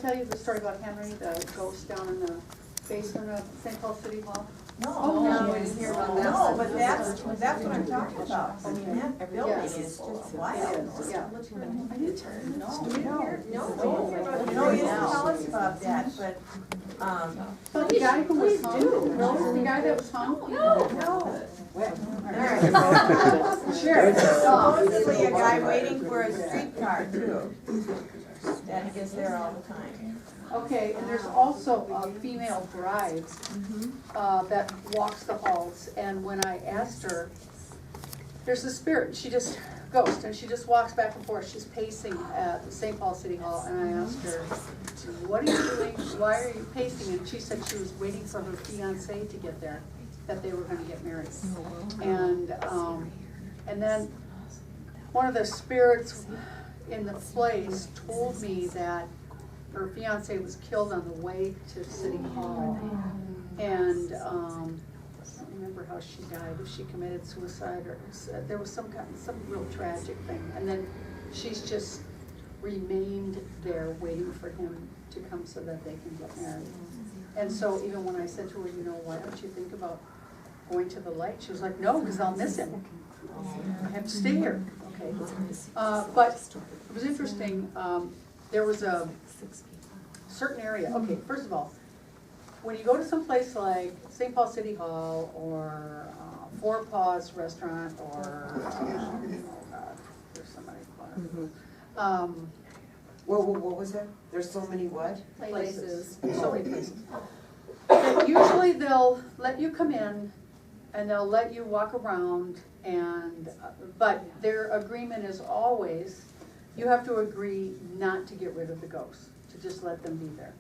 Tell you the story about Henry, the ghost down in the basement of St. Paul City Hall? No, Oh, no, I didn't hear about that. no, but that's what I'm talking about. I mean, that building Yes. is just It wild. is, yeah. No, you didn't tell us about that, but, So the guy who was hung, the guy that was hung? no. Sure. Supposedly a guy waiting for a streetcar too. That is there all the time. Okay, and there's also a female bride that walks the halls, and when I asked her, there's a spirit, she just, ghost, and she just walks back and forth, she's pacing at the St. Paul City Hall, and I asked her, what are you doing, why are you pacing? And she said she was waiting for her fiance to get there, that they were gonna get married. And then one of the spirits in the place told me that her fiance was killed on the way to City Hall. And I don't remember how she died, if she committed suicide or there was some real tragic thing. And then she's just remained there waiting for him to come so that they can get married. And so even when I said to her, you know, why don't you think about going to the light? She was like, no, because I'll miss him. I have to stay here. Okay. But it was interesting. There was a certain area. Okay, first of all, when you go to some place like St. Paul City Hall or Four Paws Restaurant or there's somebody. What was that? There's so many what? Places. So many places. Usually they'll let you come in and they'll let you walk around, and but their agreement is always you have to agree not to get rid of the ghosts, to just let them be there.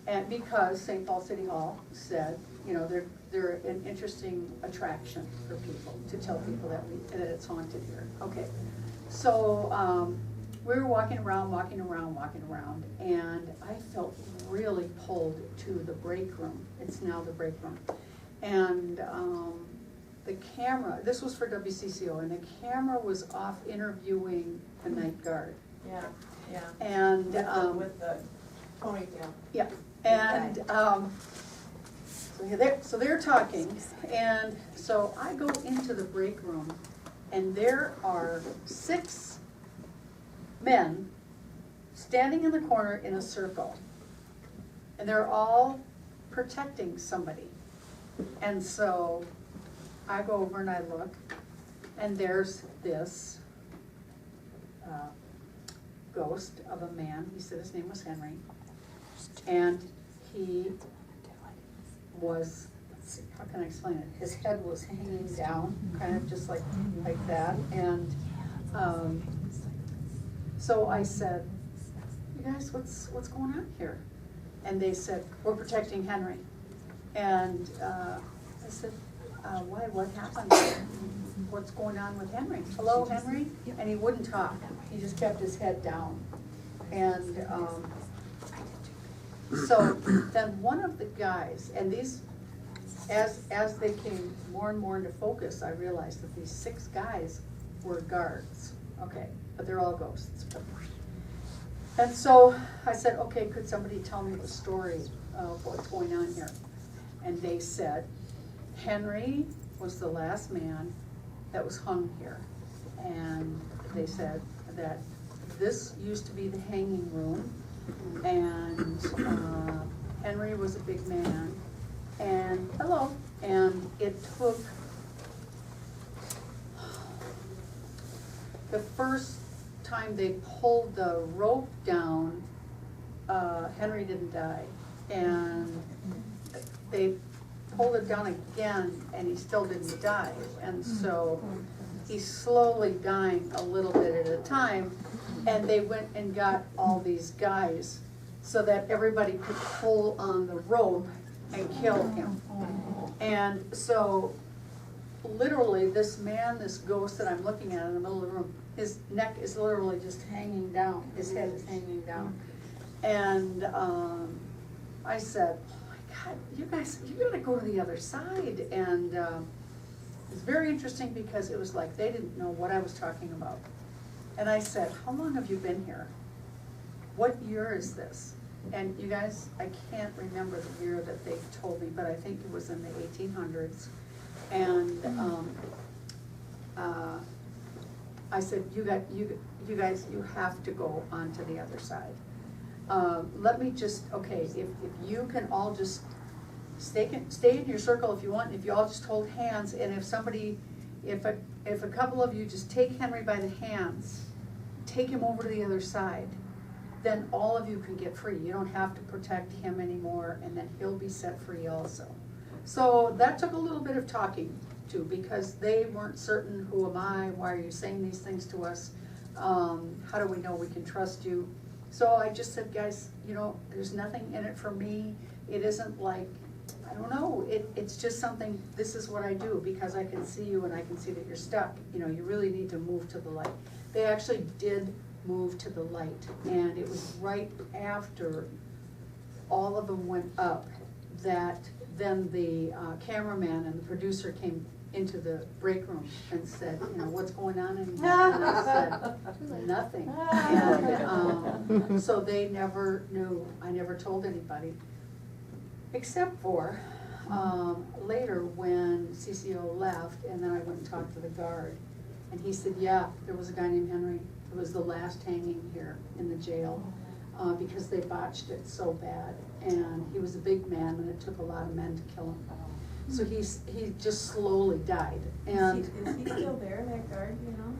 And because St. Paul City Hall said, you know, they're an interesting attraction for people, to tell people that it's haunted here. Okay, so we were walking around, and I felt really pulled to the break room. It's now the break room. And the camera, this was for WCCO, and the camera was off interviewing the night guard. Yeah, yeah. And With the ponytail. yeah, and so they're talking, and so I go into the break room, and there are 6 men standing in the corner in a circle, and they're all protecting somebody. And so I go over and I look, and there's this ghost of a man. He said his name was Henry, and he was, let's see, how can I explain it? His head was hanging down, kind of just like that, and so I said, you guys, what's going on here? And they said, we're protecting Henry. And I said, why, what happened? What's going on with Henry? Hello, Henry? And he wouldn't talk. He just kept his head down. And so then one of the guys, and these, as they came more and more into focus, I realized that these 6 guys were guards. Okay, but they're all ghosts. And so I said, okay, could somebody tell me the story of what's going on here? And they said, Henry was the last man that was hung here. And they said that this used to be the hanging room, and Henry was a big man, and hello, and it took the first time they pulled the rope down, Henry didn't die, and they pulled it down again, and he still didn't die, and so he's slowly dying a little bit at a time, and they went and got all these guys so that everybody could pull on the rope and kill him. And so literally this man, this ghost that I'm looking at in the middle of the room, his neck is literally just hanging down, his head is hanging down. And I said, God, you guys, you gotta go to the other side. And it's very interesting because it was like they didn't know what I was talking about. And I said, how long have you been here? What year is this? and you guys, I can't remember the year that they told me, but I think it was in the 1800s. And I said, you guys, you have to go onto the other side. Let me just, okay, if you can all just stay in your circle if you want, if you all just hold hands, and if somebody, if a couple of you just take Henry by the hands, take him over to the other side, then all of you can get free. You don't have to protect him anymore, and then he'll be set free also. So that took a little bit of talking too, because they weren't certain, who am I, why are you saying these things to us, how do we know we can trust you? So I just said, guys, you know, there's nothing in it for me. It isn't like, I don't know, it's just something, this is what I do, because I can see you and I can see that you're stuck. You know, you really need to move to the light. They actually did move to the light, and it was right after all of them went up that then the cameraman and the producer came into the break room and said, you know, what's going on in here? And I said, nothing. And so they never knew. I never told anybody, except for later when CCO left, and then I went and talked to the guard, and he said, yeah, there was a guy named Henry. It was the last hanging here in the jail because they botched it so bad, and he was a big man, and it took a lot of men to kill him. So he just slowly died. And Is he still there, that guard, you know?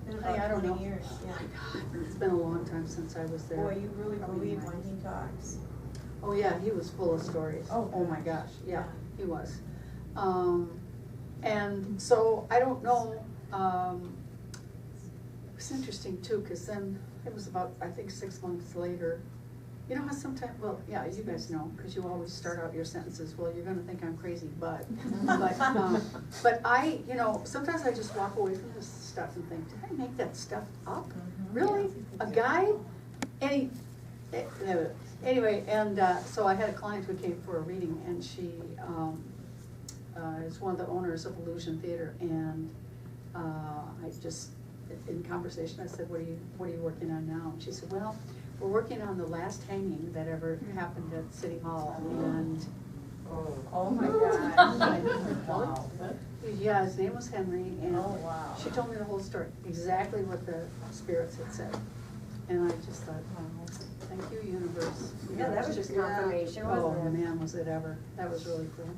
It's been I about don't know. 20 years, yeah. Oh my God, it's been a long time since I was there. Boy, you really Probably believe when right. he talks. Oh yeah, he was full of stories. Oh, my gosh, yeah, yeah. he was. And so I don't know. It was interesting too, because then it was about, I think, 6 months later. You know how sometimes, well, yeah, you guys know, because you always start out your sentences, well, you're gonna think I'm crazy, but I, you know, sometimes I just walk away from this stuff and think, did I make that stuff up? Really? A guy? Anyway, and so I had a client who came for a reading, and she is one of the owners of Illusion Theater, and I just, in conversation, I said, what are you working on now? And she said, well, we're working on the last hanging that ever happened at City Hall, and Oh my God. Wow. Yeah, his name was Henry, and Oh, wow. she told me the whole story, exactly what the spirits had said. And I just thought, wow, thank you, universe. Yeah, that was just confirmation, wasn't it? Oh man, was it ever. That was really cool.